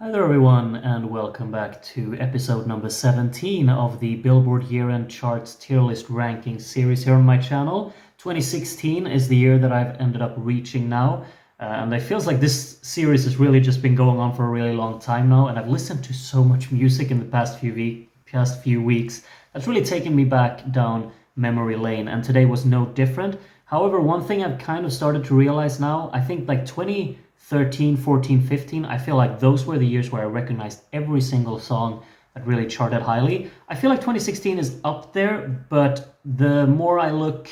Hi there, everyone, and welcome back to episode number 17 of the Billboard Year-End Charts Tier List Ranking series here on my channel. 2016 is the year that I've ended up reaching now, and it feels like this series has really just been going on for a really long time now, and I've listened to so much music in the past few weeks that's really taken me back down memory lane, and today was no different. However, one thing I've kind of started to realize now, I think like 2013, 14, 15, I feel like those were the years where I recognized every single song that really charted highly. I feel like 2016 is up there, but the more I look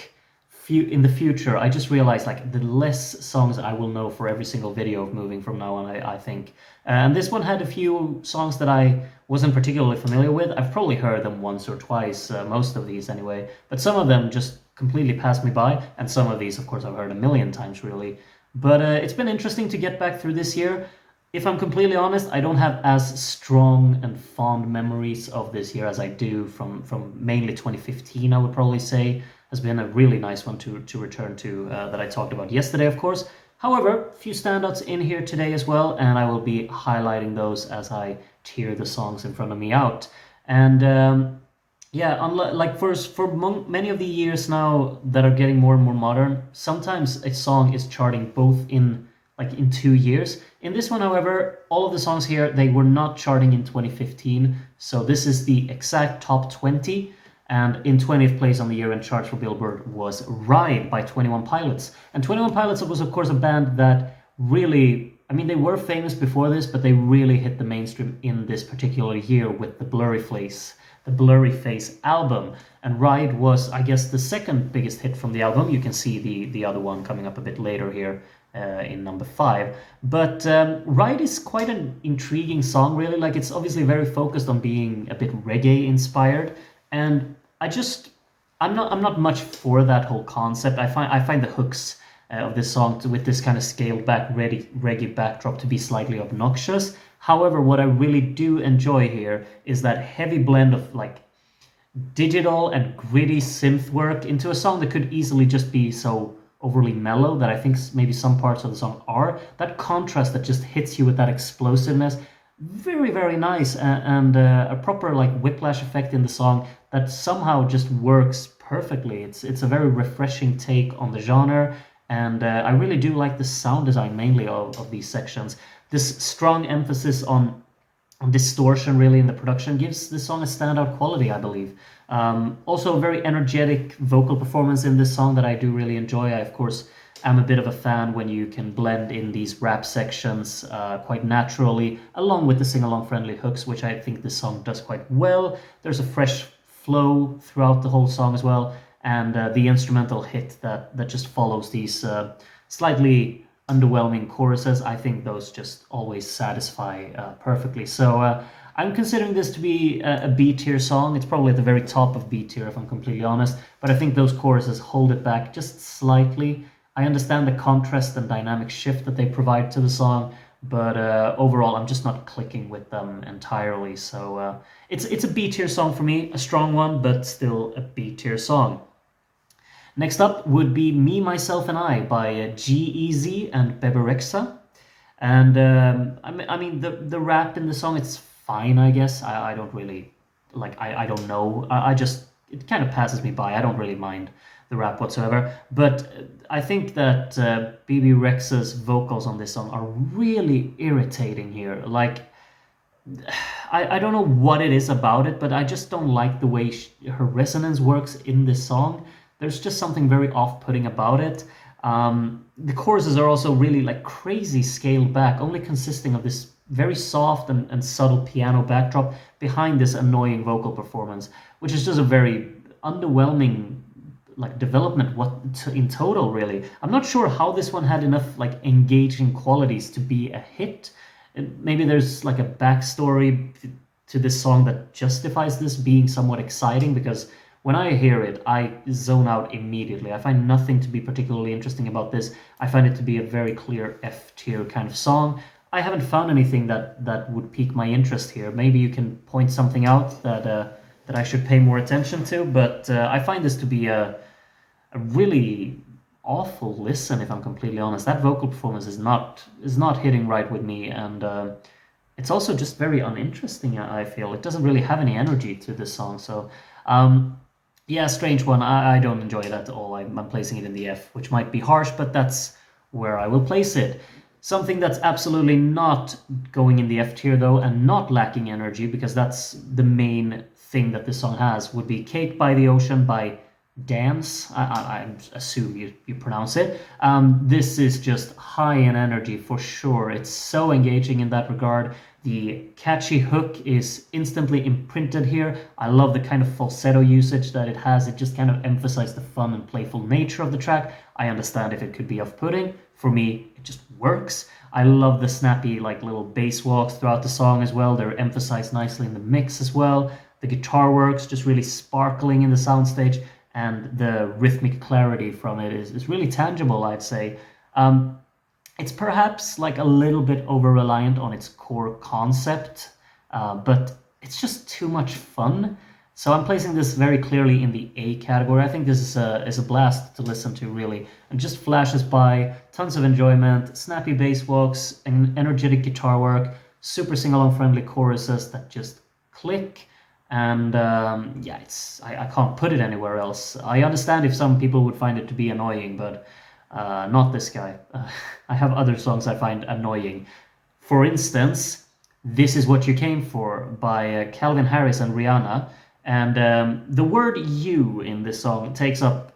in the future, I just realize like the less songs I will know for every single video of moving from now on, I think. And this one had a few songs that I wasn't particularly familiar with. I've probably heard them once or twice, most of these anyway, but some of them just completely passed me by, and some of these, of course, I've heard a million times, really. But it's been interesting to get back through this year. If I'm completely honest, I don't have as strong and fond memories of this year as I do from mainly 2015, I would probably say. Has been a really nice one to return to that I talked about yesterday, of course. However, a few standouts in here today as well, and I will be highlighting those as I tier the songs in front of me out. And yeah, like many of the years now that are getting more and more modern, sometimes a song is charting both in 2 years. In this one, however, all of the songs here, they were not charting in 2015, so this is the exact top 20. And in 20th place on the year-end charts for Billboard was Ride by 21 Pilots. And 21 Pilots was, of course, a band that really, I mean, they were famous before this, but they really hit the mainstream in this particular year with the Blurry Face album. And Ride was, I guess, the second biggest hit from the album. You can see the other one coming up a bit later here in number 5. But Ride is quite an intriguing song, really. Like, it's obviously very focused on being a bit reggae inspired. And I'm not much for that whole concept. I find the hooks of this song with this kind of scaled back reggae backdrop to be slightly obnoxious. However, what I really do enjoy here is that heavy blend of like digital and gritty synth work into a song that could easily just be so overly mellow that I think maybe some parts of the song are. That contrast that just hits you with that explosiveness, very, very nice, and a proper like whiplash effect in the song that somehow just works perfectly. It's a very refreshing take on the genre, and I really do like the sound design mainly of these sections. This strong emphasis on distortion really in the production gives this song a standout quality, I believe. Also, a very energetic vocal performance in this song that I do really enjoy. I, of course, am a bit of a fan when you can blend in these rap sections quite naturally, along with the sing-along friendly hooks, which I think this song does quite well. There's a fresh flow throughout the whole song as well, and the instrumental hit that just follows these slightly underwhelming choruses, I think those just always satisfy perfectly. So I'm considering this to be a B tier song. It's probably at the very top of B tier if I'm completely honest, but I think those choruses hold it back just slightly. I understand the contrast and dynamic shift that they provide to the song, but overall I'm just not clicking with them entirely. So it's a B tier song for me, a strong one, but still a B tier song. Next up would be Me, Myself and I by G-Eazy and Bebe Rexha. And I mean the rap in the song, it's fine, I guess. I don't really, like, I don't know. I just, it kind of passes me by. I don't really mind the rap whatsoever. But I think that Bebe Rexha's vocals on this song are really irritating here. Like, I don't know what it is about it, but I just don't like the way her resonance works in this song. There's just something very off-putting about it. The choruses are also really like crazy scaled back, only consisting of this very soft and subtle piano backdrop behind this annoying vocal performance, which is just a very underwhelming like development in total, really. I'm not sure how this one had enough like engaging qualities to be a hit. Maybe there's like a backstory to this song that justifies this being somewhat exciting, because when I hear it, I zone out immediately. I find nothing to be particularly interesting about this. I find it to be a very clear F tier kind of song. I haven't found anything that would pique my interest here. Maybe you can point something out that I should pay more attention to, but I find this to be a really awful listen, if I'm completely honest. That vocal performance is not hitting right with me, and it's also just very uninteresting. I feel it doesn't really have any energy to this song. So, um, yeah, strange one. I don't enjoy it at all. I'm placing it in the F, which might be harsh, but that's where I will place it. Something that's absolutely not going in the F tier though, and not lacking energy, because that's the main thing that this song has, would be "Cake by the Ocean" by Dance. I assume you pronounce it. This is just high in energy for sure. It's so engaging in that regard. The catchy hook is instantly imprinted here. I love the kind of falsetto usage that it has. It just kind of emphasizes the fun and playful nature of the track. I understand if it could be off-putting. For me, it just works. I love the snappy like little bass walks throughout the song as well. They're emphasized nicely in the mix as well. The guitar works just really sparkling in the soundstage, and the rhythmic clarity from it is really tangible, I'd say. It's perhaps like a little bit over-reliant on its core concept, but it's just too much fun. So I'm placing this very clearly in the A category. I think this is a blast to listen to, really. And just flashes by, tons of enjoyment, snappy bass walks, and energetic guitar work, super sing-along friendly choruses that just click. And yeah, I can't put it anywhere else. I understand if some people would find it to be annoying, but not this guy. I have other songs I find annoying. For instance, "This Is What You Came For" by Calvin Harris and Rihanna. And the word "you" in this song takes up,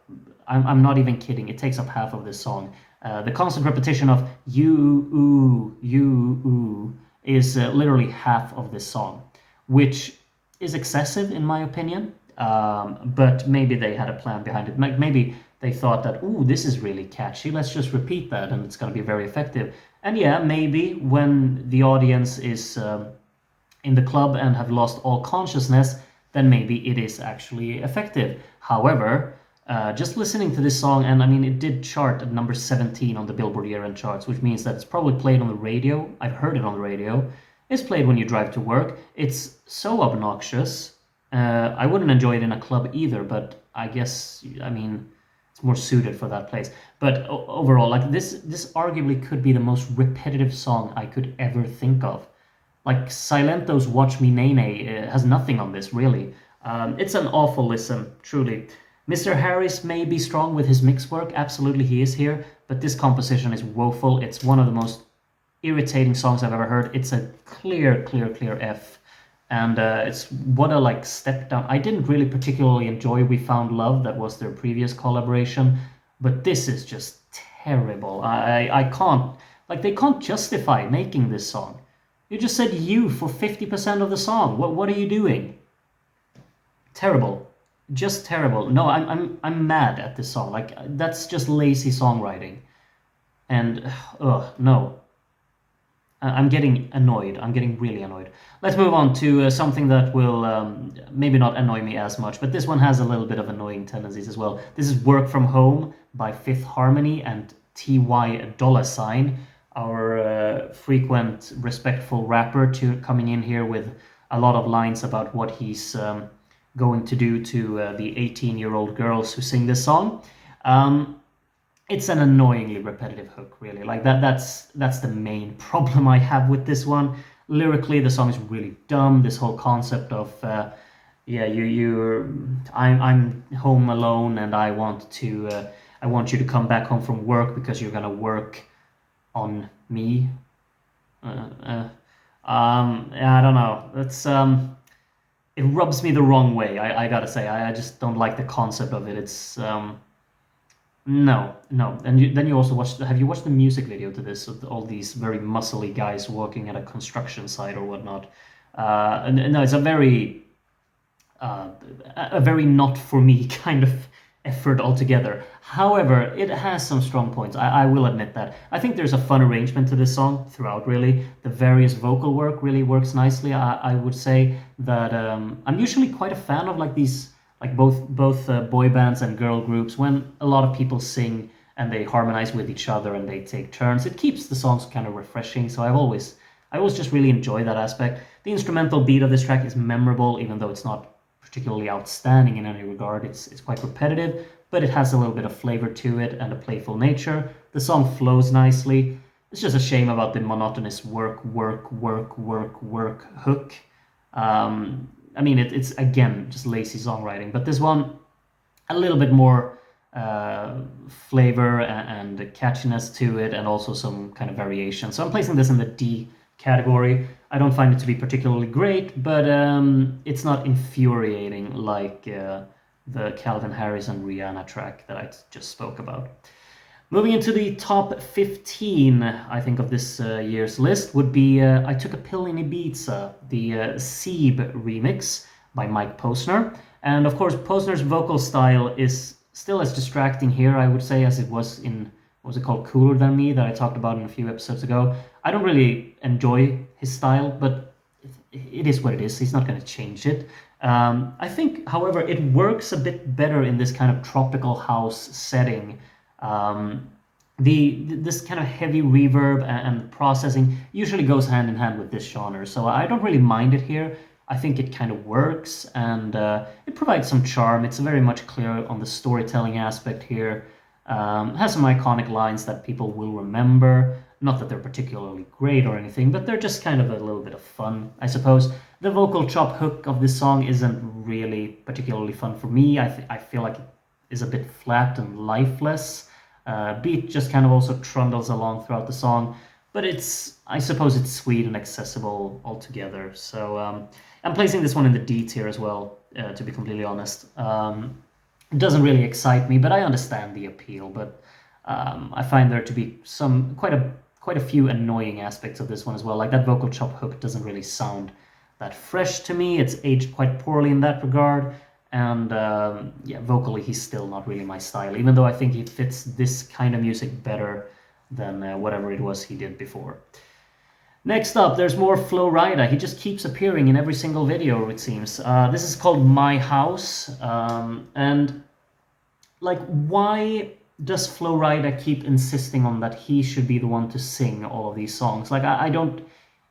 I'm not even kidding, it takes up half of this song. The constant repetition of you, ooh, is literally half of this song, which is excessive in my opinion, but maybe they had a plan behind it. Maybe they thought that, ooh, this is really catchy, let's just repeat that and it's going to be very effective. And yeah, maybe when the audience is in the club and have lost all consciousness, then maybe it is actually effective. However, just listening to this song, and I mean, it did chart at number 17 on the Billboard year-end charts, which means that it's probably played on the radio. I've heard it on the radio. It's played when you drive to work. It's so obnoxious. I wouldn't enjoy it in a club either, but I guess, I mean, it's more suited for that place. But overall, like this arguably could be the most repetitive song I could ever think of. Like Silento's "Watch Me Nene" has nothing on this, really. It's an awful listen, truly. Mr. Harris may be strong with his mix work, absolutely he is here, but this composition is woeful. It's one of the most irritating songs I've ever heard. It's a clear F. And it's what a like step down. I didn't really particularly enjoy "We Found Love," that was their previous collaboration, but this is just terrible. I can't, like, they can't justify making this song. You just said "you" for 50% of the song. What are you doing? Terrible. Just terrible. No, I'm mad at this song. Like, that's just lazy songwriting. And no. I'm getting annoyed. I'm getting really annoyed. Let's move on to something that will maybe not annoy me as much, but this one has a little bit of annoying tendencies as well. This is "Work From Home" by Fifth Harmony and Ty Dolla $ign, our frequent respectful rapper, coming in here with a lot of lines about what he's going to do to the 18-year-old girls who sing this song. It's an annoyingly repetitive hook, really. Like that's the main problem I have with this one. Lyrically, the song is really dumb. This whole concept of I'm home alone and I want you to come back home from work because you're gonna work on me. I don't know. It's it rubs me the wrong way. I gotta say, I just don't like the concept of it. It's no. And then you also have you watched the music video to this, of all these very muscly guys working at a construction site or whatnot? And no, it's a very not for me kind of effort altogether. However, it has some strong points. I will admit that. I think there's a fun arrangement to this song throughout, really. The various vocal work really works nicely. I would say that I'm usually quite a fan of like these, like both boy bands and girl groups, when a lot of people sing and they harmonize with each other and they take turns. It keeps the songs kind of refreshing. So I always just really enjoy that aspect. The instrumental beat of this track is memorable, even though it's not particularly outstanding in any regard. It's quite repetitive, but it has a little bit of flavor to it and a playful nature. The song flows nicely. it's just a shame about the monotonous work hook. I mean, it's again just lazy songwriting, but this one a little bit more flavor and catchiness to it, and also some kind of variation. So I'm placing this in the D category. I don't find it to be particularly great, but it's not infuriating like the Calvin Harris and Rihanna track that I just spoke about. Moving into the top 15, I think, of this year's list would be I Took a Pill in Ibiza, the Seeb remix by Mike Posner. And of course, Posner's vocal style is still as distracting here, I would say, as it was in, what was it called, Cooler Than Me, that I talked about in a few episodes ago. I don't really enjoy his style, but it is what it is. He's not going to change it. I think, however, it works a bit better in this kind of tropical house setting. This kind of heavy reverb and processing usually goes hand in hand with this genre, so I don't really mind it here. I think it kind of works, and it provides some charm. It's very much clear on the storytelling aspect here. Has some iconic lines that people will remember. Not that they're particularly great or anything, but they're just kind of a little bit of fun, I suppose. The vocal chop hook of this song isn't really particularly fun for me. I feel like it is a bit flat and lifeless. Beat just kind of also trundles along throughout the song, but I suppose it's sweet and accessible altogether. So I'm placing this one in the D tier as well, to be completely honest. It doesn't really excite me, but I understand the appeal. But I find there to be quite a few annoying aspects of this one as well. Like that vocal chop hook doesn't really sound that fresh to me. It's aged quite poorly in that regard. And yeah, vocally, he's still not really my style, even though I think he fits this kind of music better than whatever it was he did before. Next up, there's more Flo Rida. He just keeps appearing in every single video, it seems. This is called My House. And like, why does Flo Rida keep insisting on that he should be the one to sing all of these songs? Like,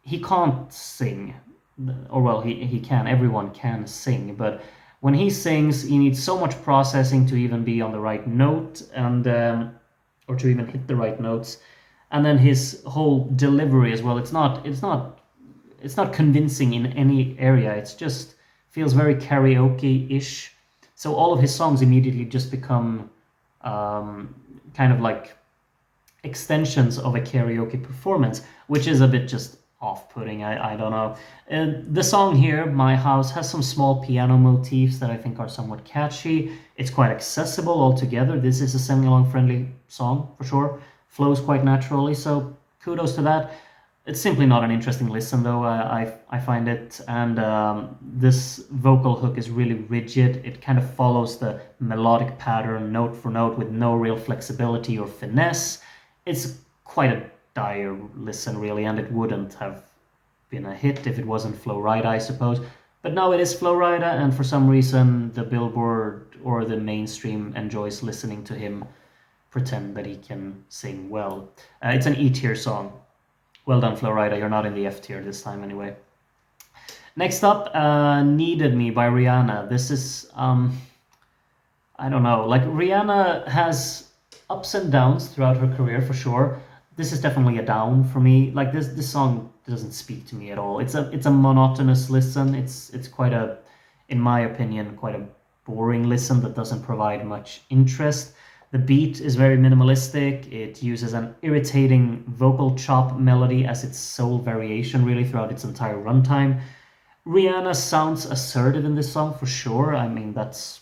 he can't sing. Or well, he can, everyone can sing, but when he sings, he needs so much processing to even be on the right note, and or to even hit the right notes. And then his whole delivery as well. It's not convincing in any area. It's just feels very karaoke-ish. So all of his songs immediately just become kind of like extensions of a karaoke performance, which is a bit just off-putting. I don't know. The song here, My House, has some small piano motifs that I think are somewhat catchy. It's quite accessible altogether. This is a sing-along friendly song for sure. Flows quite naturally, so kudos to that. It's simply not an interesting listen though, I find it, and this vocal hook is really rigid. It kind of follows the melodic pattern note for note with no real flexibility or finesse. It's quite a dire listen really, and it wouldn't have been a hit if it wasn't Flo Rida, I suppose. But now it is Flo Rida, and for some reason the Billboard or the mainstream enjoys listening to him pretend that he can sing well. It's an E tier song. Well done, Flo Rida. You're not in the F tier this time anyway. Next up, Needed Me by Rihanna. This is I don't know, like Rihanna has ups and downs throughout her career for sure. This is definitely a down for me. Like this song doesn't speak to me at all. It's a monotonous listen. It's quite a, in my opinion, quite a boring listen that doesn't provide much interest. The beat is very minimalistic. It uses an irritating vocal chop melody as its sole variation really throughout its entire runtime. Rihanna sounds assertive in this song for sure. I mean, that's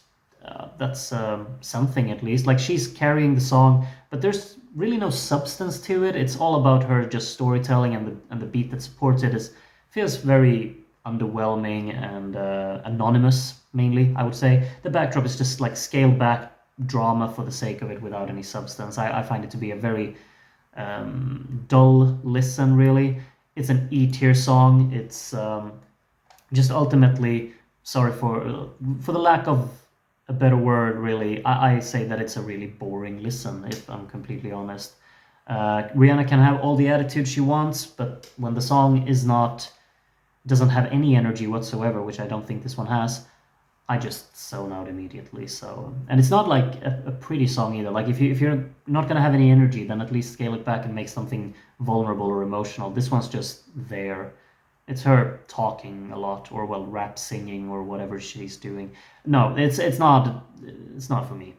something at least. Like she's carrying the song, but there's really no substance to it. It's all about her just storytelling, and the beat that supports it feels very underwhelming and anonymous mainly, I would say. The backdrop is just like scaled back drama for the sake of it without any substance. I find it to be a very dull listen really. It's an E tier song. It's just ultimately, sorry for the lack of a better word really, I say that it's a really boring listen, if I'm completely honest. Rihanna can have all the attitude she wants, but when the song doesn't have any energy whatsoever, which I don't think this one has, I just zone out immediately. So, and it's not like a pretty song either. Like if you're not gonna have any energy, then at least scale it back and make something vulnerable or emotional. This one's just there. It's her talking a lot, or well, rap singing, or whatever she's doing. No, it's not for me.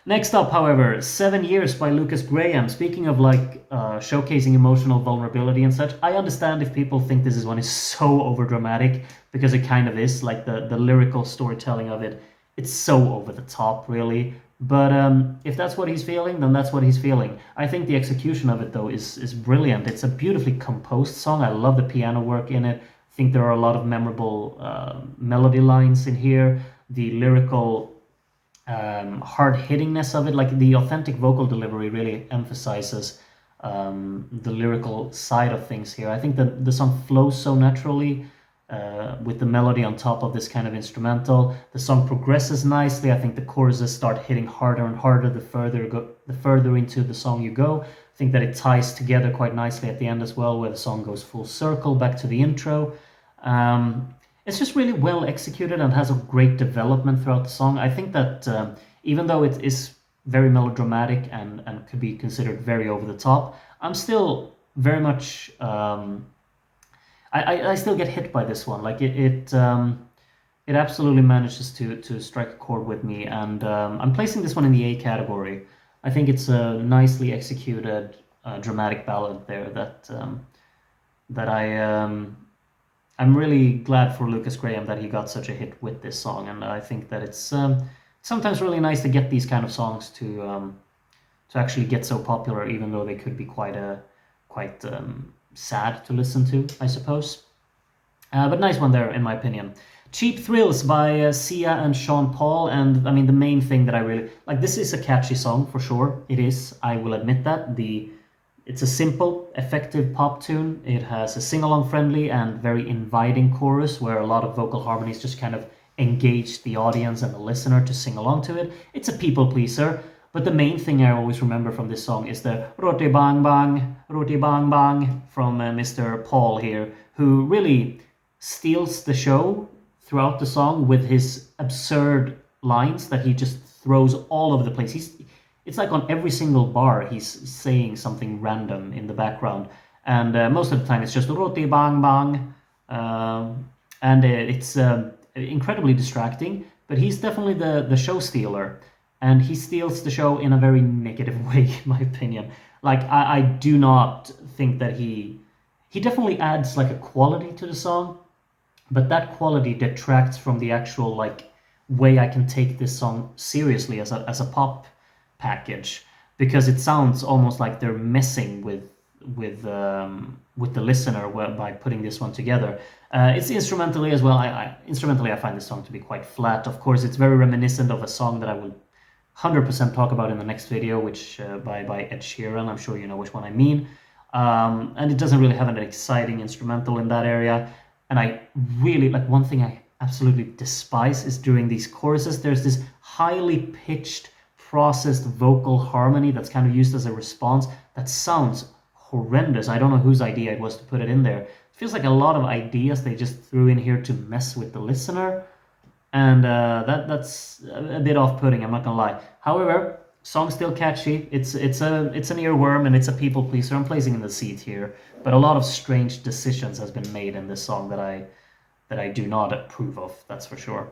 Next up, however, 7 Years by Lukas Graham. Speaking of like showcasing emotional vulnerability and such, I understand if people think this one is so overdramatic, because it kind of is. Like the lyrical storytelling of it, it's so over the top, really. But if that's what he's feeling, then that's what he's feeling. I think the execution of it, though, is brilliant. It's a beautifully composed song. I love the piano work in it. I think there are a lot of memorable melody lines in here. The lyrical hard hittingness of it, like the authentic vocal delivery, really emphasizes the lyrical side of things here. I think that the song flows so naturally with the melody on top of this kind of instrumental. The song progresses nicely. I think the choruses start hitting harder and harder the further into the song you go. I think that it ties together quite nicely at the end as well, where the song goes full circle back to the intro. It's just really well executed and has a great development throughout the song. I think that even though it is very melodramatic and could be considered very over the top, I'm still very much I still get hit by this one. Like it absolutely manages to strike a chord with me, and I'm placing this one in the A category. I think it's a nicely executed dramatic ballad there that I'm really glad for Lukas Graham that he got such a hit with this song, and I think that it's sometimes really nice to get these kind of songs to actually get so popular, even though they could be quite sad to listen to, I suppose. But nice one there, in my opinion. Cheap Thrills by Sia and Sean Paul, and I mean the main thing that I really like. This is a catchy song for sure. It is. I will admit that. It's a simple, effective pop tune. It has a sing-along friendly and very inviting chorus where a lot of vocal harmonies just kind of engage the audience and the listener to sing along to it. It's a people pleaser, but the main thing I always remember from this song is the roti bang bang from Mr. Paul here, who really steals the show throughout the song with his absurd lines that he just throws all over the place. It's like on every single bar he's saying something random in the background, and most of the time it's just roti bang bang, and it's incredibly distracting. But he's definitely the show stealer, and he steals the show in a very negative way, in my opinion. Like I do not think that he definitely adds like a quality to the song, but that quality detracts from the actual like way I can take this song seriously as a pop package, because it sounds almost like they're messing with the listener by putting this one together. It's instrumentally as well. Instrumentally I find this song to be quite flat. Of course, it's very reminiscent of a song that I will 100% talk about in the next video, which by Ed Sheeran. I'm sure you know which one I mean. And it doesn't really have an exciting instrumental in that area. And I really like, one thing I absolutely despise is during these choruses, there's this highly pitched, processed vocal harmony that's kind of used as a response that sounds horrendous. I don't know whose idea it was to put it in there. It feels like a lot of ideas they just threw in here to mess with the listener, and that's a bit off-putting, I'm not gonna lie. However, song's still catchy. It's an earworm, and it's a people pleaser. I'm placing in the seat here, but a lot of strange decisions has been made in this song that I do not approve of, that's for sure.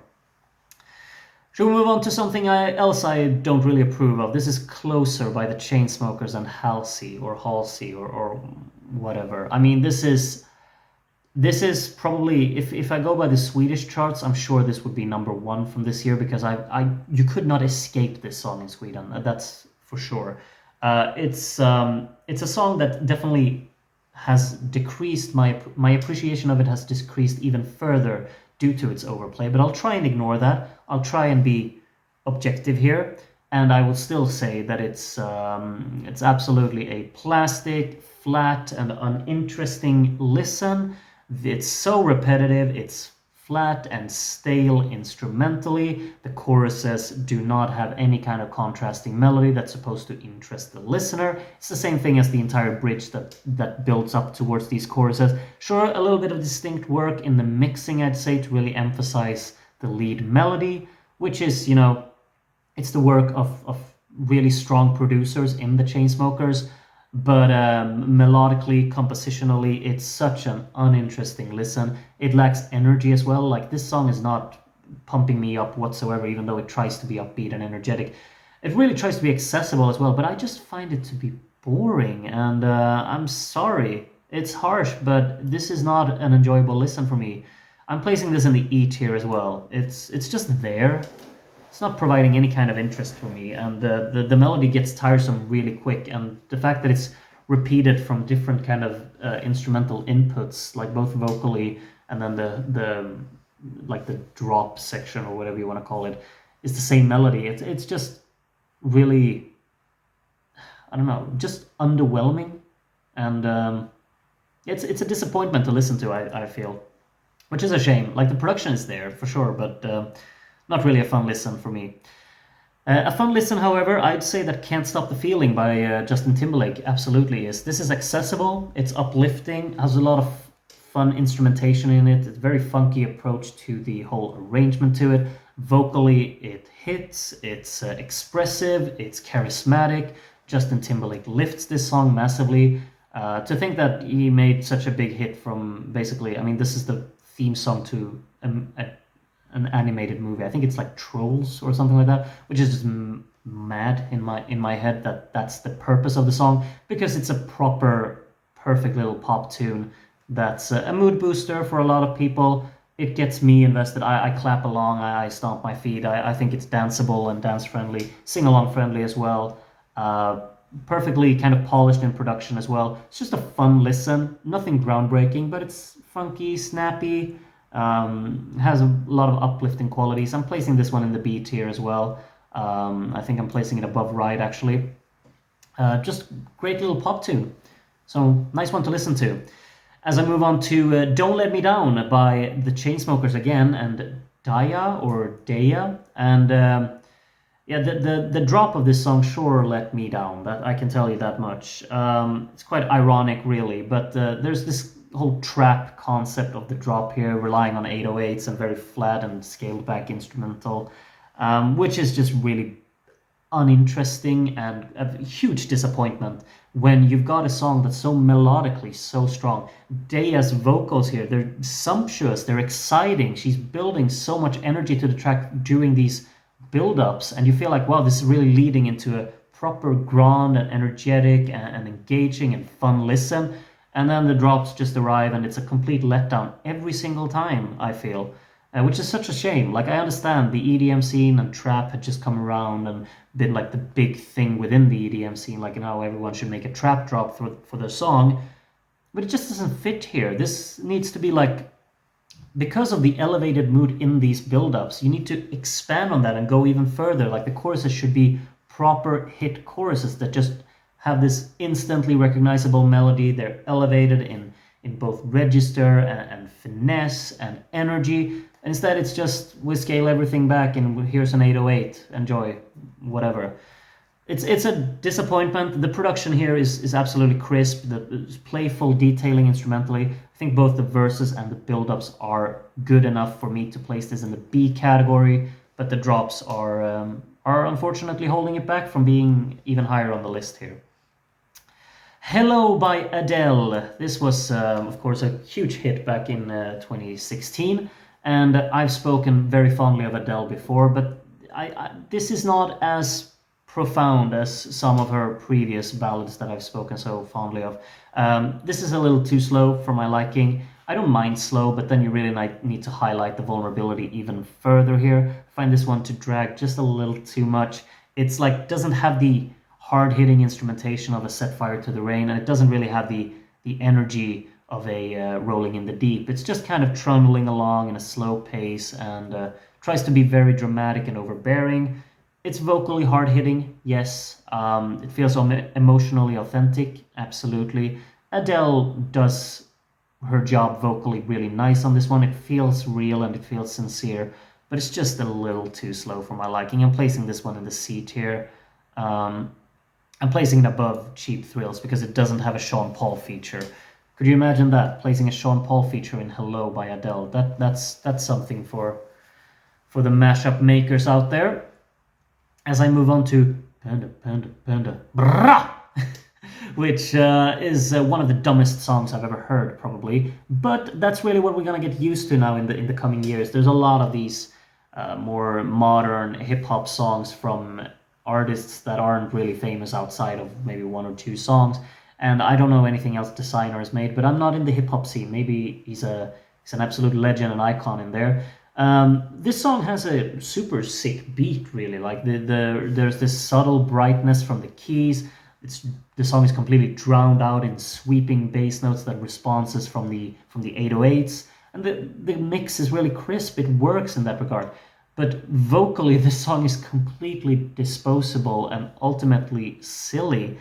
Should we move on to something else I don't really approve of? This is Closer by the Chainsmokers and Halsey or whatever. I mean, this is probably, if I go by the Swedish charts, I'm sure this would be #1 from this year, because you could not escape this song in Sweden. That's for sure. It's a song that definitely has decreased my appreciation of it has decreased even further due to its overplay, but I'll try and ignore that. I'll try and be objective here, and I will still say that it's absolutely a plastic, flat, and uninteresting listen. It's so repetitive, it's flat and stale instrumentally. The choruses do not have any kind of contrasting melody that's supposed to interest the listener. It's the same thing as the entire bridge that builds up towards these choruses. Sure, a little bit of distinct work in the mixing, I'd say, to really emphasize the lead melody, which is, you know, it's the work of really strong producers in the Chainsmokers, but melodically, compositionally, it's such an uninteresting listen. It lacks energy as well. Like, this song is not pumping me up whatsoever, even though it tries to be upbeat and energetic. It really tries to be accessible as well, but I just find it to be boring, and I'm sorry. It's harsh, but this is not an enjoyable listen for me. I'm placing this in the E tier as well. It's just there. It's not providing any kind of interest for me, and the melody gets tiresome really quick, and the fact that it's repeated from different kind of instrumental inputs, like both vocally and then the like the drop section or whatever you want to call it, is the same melody. It's just really, I don't know, just underwhelming, and it's a disappointment to listen to. I feel, which is a shame. Like, the production is there for sure, but not really a fun listen for me. A fun listen, however, I'd say that "Can't Stop the Feeling" by Justin Timberlake absolutely is. This is accessible, it's uplifting, has a lot of fun instrumentation in it, it's a very funky approach to the whole arrangement to it. Vocally, it hits, it's expressive, it's charismatic. Justin Timberlake lifts this song massively. To think that he made such a big hit from basically, I mean, this is the theme song to an animated movie. I think it's like Trolls or something like that, which is just mad in my head that that's the purpose of the song, because it's a proper, perfect little pop tune that's a mood booster for a lot of people. It gets me invested. I clap along, I stomp my feet. I think it's danceable and dance friendly, sing along friendly as well. Perfectly kind of polished in production as well. It's just a fun listen, nothing groundbreaking, but it's funky, snappy, has a lot of uplifting qualities. I'm placing this one in the B tier as well. I think I'm placing it above Ride, actually. Just great little pop tune. So, nice one to listen to. As I move on to Don't Let Me Down by the Chainsmokers again, and Daya or Daya. And yeah, the drop of this song sure let me down. That I can tell you that much. It's quite ironic, really, but there's this whole trap concept of the drop here, relying on 808s and very flat and scaled back instrumental, which is just really uninteresting and a huge disappointment when you've got a song that's so melodically so strong. Daya's vocals here, they're sumptuous, they're exciting. She's building so much energy to the track during these build-ups, and you feel like, wow, this is really leading into a proper grand and energetic and engaging and fun listen. And then the drops just arrive, and it's a complete letdown every single time, I feel. Which is such a shame. Like, I understand the EDM scene and trap had just come around and been like the big thing within the EDM scene, like how everyone should make a trap drop for their song. But it just doesn't fit here. This needs to be like, because of the elevated mood in these build-ups, you need to expand on that and go even further. Like, the choruses should be proper hit choruses that just have this instantly recognizable melody. They're elevated in both register and finesse and energy. Instead, it's just, we scale everything back and here's an 808. Enjoy, whatever. It's a disappointment. The production here is absolutely crisp. The playful detailing instrumentally. I think both the verses and the build-ups are good enough for me to place this in the B category, but the drops are unfortunately holding it back from being even higher on the list here. Hello by Adele. This was, of course, a huge hit back in 2016, and I've spoken very fondly of Adele before, but this is not as profound as some of her previous ballads that I've spoken so fondly of. This is a little too slow for my liking. I don't mind slow, but then you really need to highlight the vulnerability even further here. I find this one to drag just a little too much. It's like, doesn't have the hard-hitting instrumentation of a Set Fire to the Rain, and it doesn't really have the energy of a Rolling in the Deep. It's just kind of trundling along in a slow pace and tries to be very dramatic and overbearing. It's vocally hard-hitting, yes. It feels emotionally authentic, absolutely. Adele does her job vocally really nice on this one. It feels real and it feels sincere, but it's just a little too slow for my liking. I'm placing this one in the C tier. I'm placing it above Cheap Thrills because it doesn't have a Sean Paul feature. Could you imagine that? Placing a Sean Paul feature in Hello by Adele. That's something for for the mashup makers out there. As I move on to Panda, Panda, Panda, brah! Which is one of the dumbest songs I've ever heard, probably. But that's really what we're gonna get used to now in the coming years. There's a lot of these more modern hip-hop songs from artists that aren't really famous outside of maybe one or two songs. And I don't know anything else Desiigner has made, but I'm not in the hip-hop scene. Maybe he's an absolute legend and icon in there. This song has a super sick beat, really. Like there's this subtle brightness from the keys. The song is completely drowned out in sweeping bass notes that responses from the 808s, and the mix is really crisp. It works in that regard. But vocally, this song is completely disposable and ultimately silly.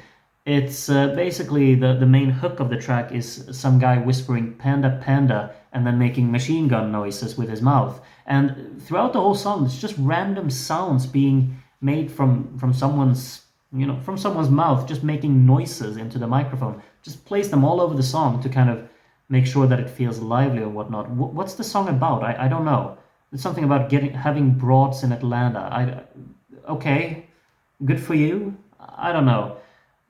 It's basically the main hook of the track is some guy whispering "Panda, Panda" and then making machine gun noises with his mouth. And throughout the whole song, it's just random sounds being made from someone's mouth, just making noises into the microphone. Just plays them all over the song to kind of make sure that it feels lively or whatnot. What's the song about? I don't know. It's something about having broads in Atlanta. Okay, good for you. I don't know.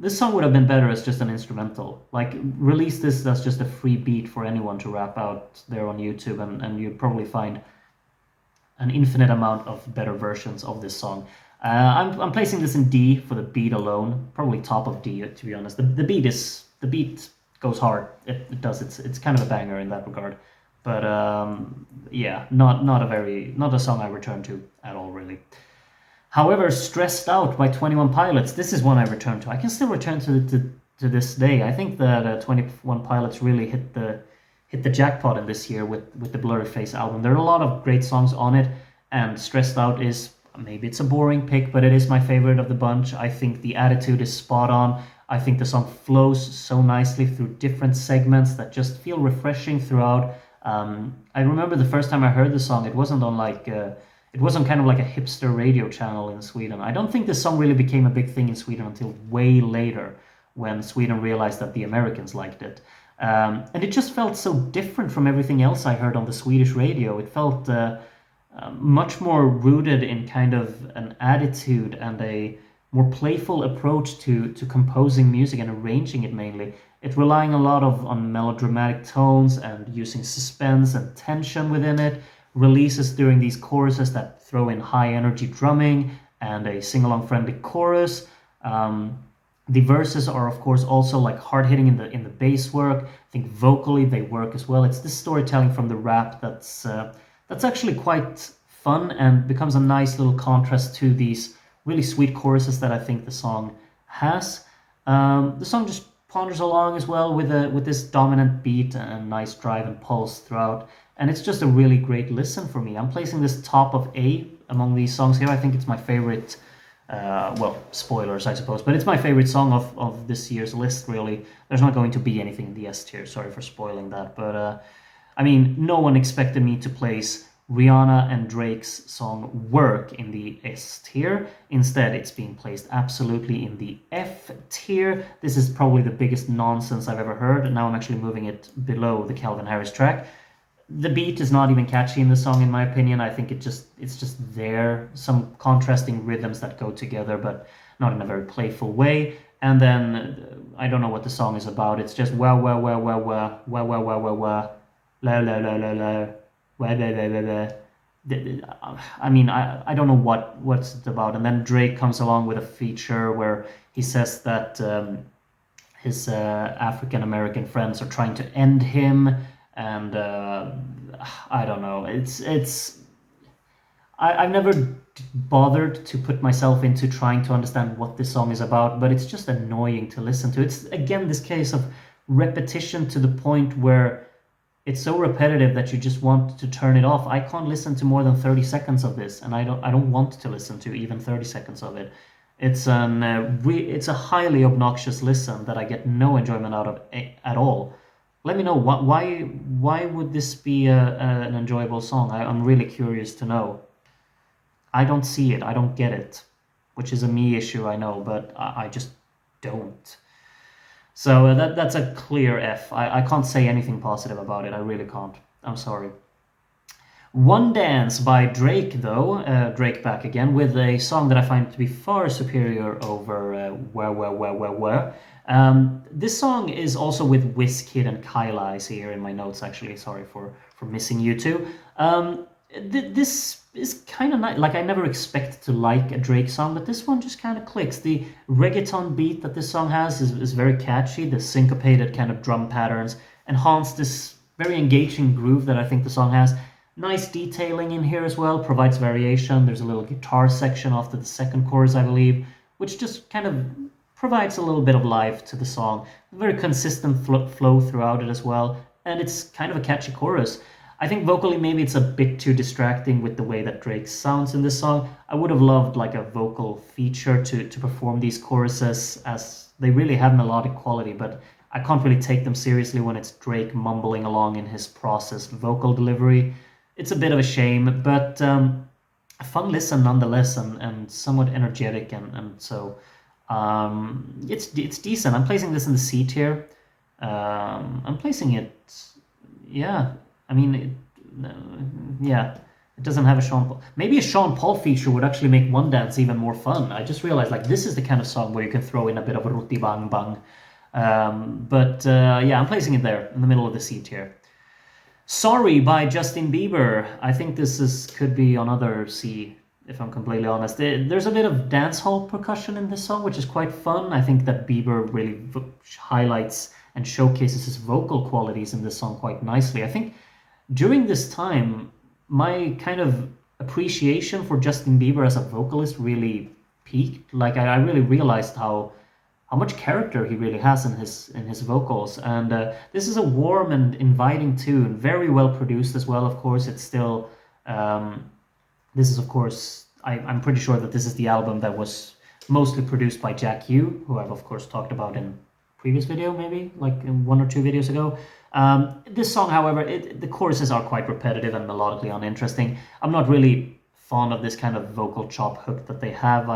This song would have been better as just an instrumental. Like, release this as just a free beat for anyone to rap out there on YouTube, and you'd probably find an infinite amount of better versions of this song. I'm placing this in D for the beat alone, probably top of D, to be honest. The beat goes hard. It does. It's kind of a banger in that regard. But yeah, not a song I return to at all, really. However, Stressed Out by 21 Pilots, this is one I return to. I can still return to this day. I think that 21 Pilots really hit the jackpot in this year with the Blurry Face album. There are a lot of great songs on it, and Stressed Out is, maybe it's a boring pick, but it is my favorite of the bunch. I think the attitude is spot on. I think the song flows so nicely through different segments that just feel refreshing throughout. I remember the first time I heard the song, it wasn't on it wasn't kind of like a hipster radio channel in Sweden. I don't think this song really became a big thing in Sweden until way later, when Sweden realized that the Americans liked it. And it just felt so different from everything else I heard on the Swedish radio. It felt much more rooted in kind of an attitude and a more playful approach to composing music and arranging it mainly. It's relying a lot on melodramatic tones and using suspense and tension within it. Releases during these choruses that throw in high energy drumming and a sing-along friendly chorus. The verses are of course also like hard hitting in the bass work. I think vocally they work as well. It's this storytelling from the rap that's actually quite fun and becomes a nice little contrast to these really sweet choruses that I think the song has. The song just ponders along as well with this dominant beat and nice drive and pulse throughout. And it's just a really great listen for me. I'm placing this top of A among these songs here. I think it's my favorite, spoilers, I suppose, but it's my favorite song of this year's list, really. There's not going to be anything in the S tier, sorry for spoiling that. But, I mean, no one expected me to place Rihanna and Drake's song Work in the S tier. Instead, it's being placed absolutely in the F tier. This is probably the biggest nonsense I've ever heard, and now I'm actually moving it below the Calvin Harris track. The beat is not even catchy in the song, in my opinion. I think it's just there. Some contrasting rhythms that go together, but not in a very playful way. And then I don't know what the song is about. It's just wah wah wah wah wah wah wah wah wah wah la la la la la wah la la la la. I mean, I don't know what's it about. And then Drake comes along with a feature where he says that his African American friends are trying to end him. And I don't know. I've never bothered to put myself into trying to understand what this song is about, but it's just annoying to listen to. It's again this case of repetition to the point where it's so repetitive that you just want to turn it off. I can't listen to more than 30 seconds of this, and I don't want to listen to even 30 seconds of it. It's a highly obnoxious listen that I get no enjoyment out of at all. Let me know why would this be an enjoyable song? I'm really curious to know. I don't see it. I don't get it, which is a me issue, I know, but I just don't. So that's a clear F. I can't say anything positive about it. I really can't. I'm sorry. One Dance by Drake, though, Drake back again, with a song that I find to be far superior over Where. This song is also with Wizkid and Kyla, I see here in my notes, actually. Sorry for missing you two. This is kind of nice. Like, I never expected to like a Drake song, but this one just kind of clicks. The reggaeton beat that this song has is very catchy. The syncopated kind of drum patterns enhance this very engaging groove that I think the song has. Nice detailing in here as well, provides variation. There's a little guitar section after the second chorus, I believe, which just kind of provides a little bit of life to the song. Very consistent flow throughout it as well, and it's kind of a catchy chorus. I think vocally maybe it's a bit too distracting with the way that Drake sounds in this song. I would have loved like a vocal feature to perform these choruses, as they really have melodic quality, but I can't really take them seriously when it's Drake mumbling along in his processed vocal delivery. It's a bit of a shame, but a fun listen nonetheless, and somewhat energetic, and so it's decent. I'm placing this in the C tier. I'm placing it, yeah. I mean, it doesn't have a Sean Paul. Maybe a Sean Paul feature would actually make One Dance even more fun. I just realized, like, this is the kind of song where you can throw in a bit of a ruti bang bang. Yeah, I'm placing it there in the middle of the C tier. Sorry by Justin Bieber. I think could be another C, if I'm completely honest. There's a bit of dancehall percussion in this song, which is quite fun. I think that Bieber really highlights and showcases his vocal qualities in this song quite nicely. I think during this time, my kind of appreciation for Justin Bieber as a vocalist really peaked. Like, I really realized how much character he really has in his vocals, and this is a warm and inviting tune, very well produced as well. Of course, it's still this is, of course, I'm pretty sure that this is the album that was mostly produced by Jack Yu, who I've of course talked about in previous video, maybe like in 1 or 2 videos ago. This song, however, the choruses are quite repetitive and melodically uninteresting. I'm not really fond of this kind of vocal chop hook that they have.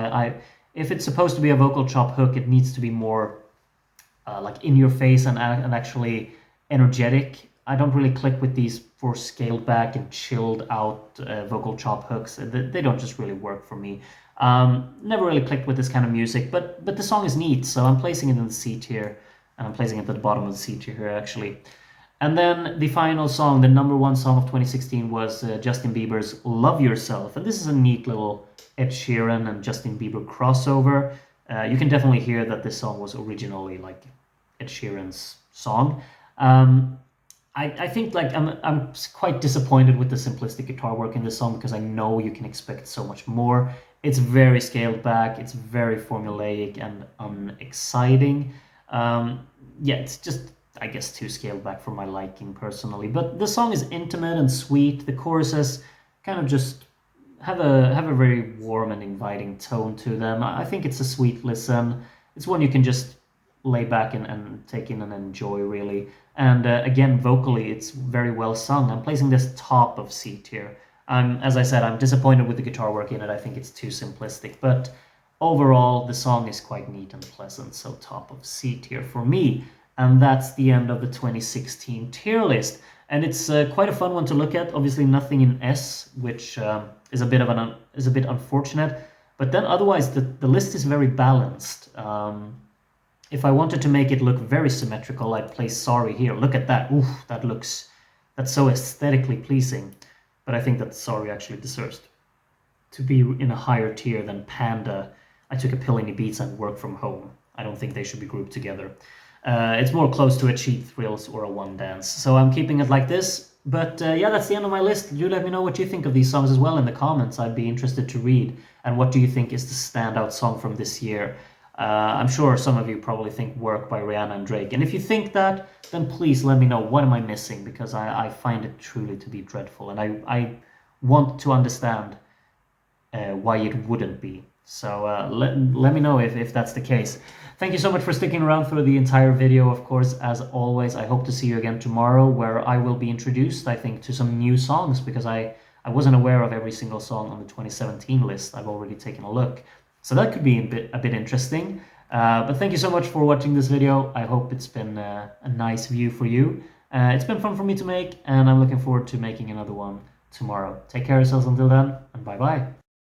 If it's supposed to be a vocal chop hook, it needs to be more like in your face and actually energetic. I don't really click with these for scaled back and chilled out vocal chop hooks. They don't just really work for me. Never really clicked with this kind of music, but the song is neat, so I'm placing it in the C tier, and I'm placing it at the bottom of the C tier here, actually. And then the final song, the #1 song of 2016, was Justin Bieber's Love Yourself, and this is a neat little Ed Sheeran and Justin Bieber crossover. You can definitely hear that this song was originally like Ed Sheeran's song. I think like I'm quite disappointed with the simplistic guitar work in this song, because I know you can expect so much more. It's very scaled back, it's very formulaic and unexciting. Yeah, it's just, I guess, too scaled back for my liking personally. But the song is intimate and sweet. The choruses kind of just have a very warm and inviting tone to them. I think it's a sweet listen. It's one you can just lay back and take in and enjoy, really. And again, vocally, it's very well sung. I'm placing this top of C tier. As I said, I'm disappointed with the guitar work in it. I think it's too simplistic, but overall, the song is quite neat and pleasant, so top of C tier for me. And that's the end of the 2016 tier list. And it's quite a fun one to look at. Obviously, nothing in S, which is a bit unfortunate. But then otherwise, the list is very balanced. If I wanted to make it look very symmetrical, I'd place Sorry here. Look at that. Oof, that's so aesthetically pleasing. But I think that Sorry actually deserves to be in a higher tier than Panda, I Took a Pill in Ibiza, and Work From Home. I don't think they should be grouped together. It's more close to a Cheap Thrills or a One Dance. So I'm keeping it like this. But yeah, that's the end of my list. Do let me know what you think of these songs as well in the comments. I'd be interested to read. And what do you think is the standout song from this year? I'm sure some of you probably think Work by Rihanna and Drake. And if you think that, then please let me know, what am I missing? Because I find it truly to be dreadful. And I want to understand why it wouldn't be. So let me know if that's the case. Thank you so much for sticking around through the entire video. Of course, as always, I hope to see you again tomorrow, where I will be introduced, I think, to some new songs, because I wasn't aware of every single song on the 2017 list. I've already taken a look. So that could be a bit interesting. But thank you so much for watching this video. I hope it's been a nice view for you. It's been fun for me to make, and I'm looking forward to making another one tomorrow. Take care of yourselves until then, and bye bye.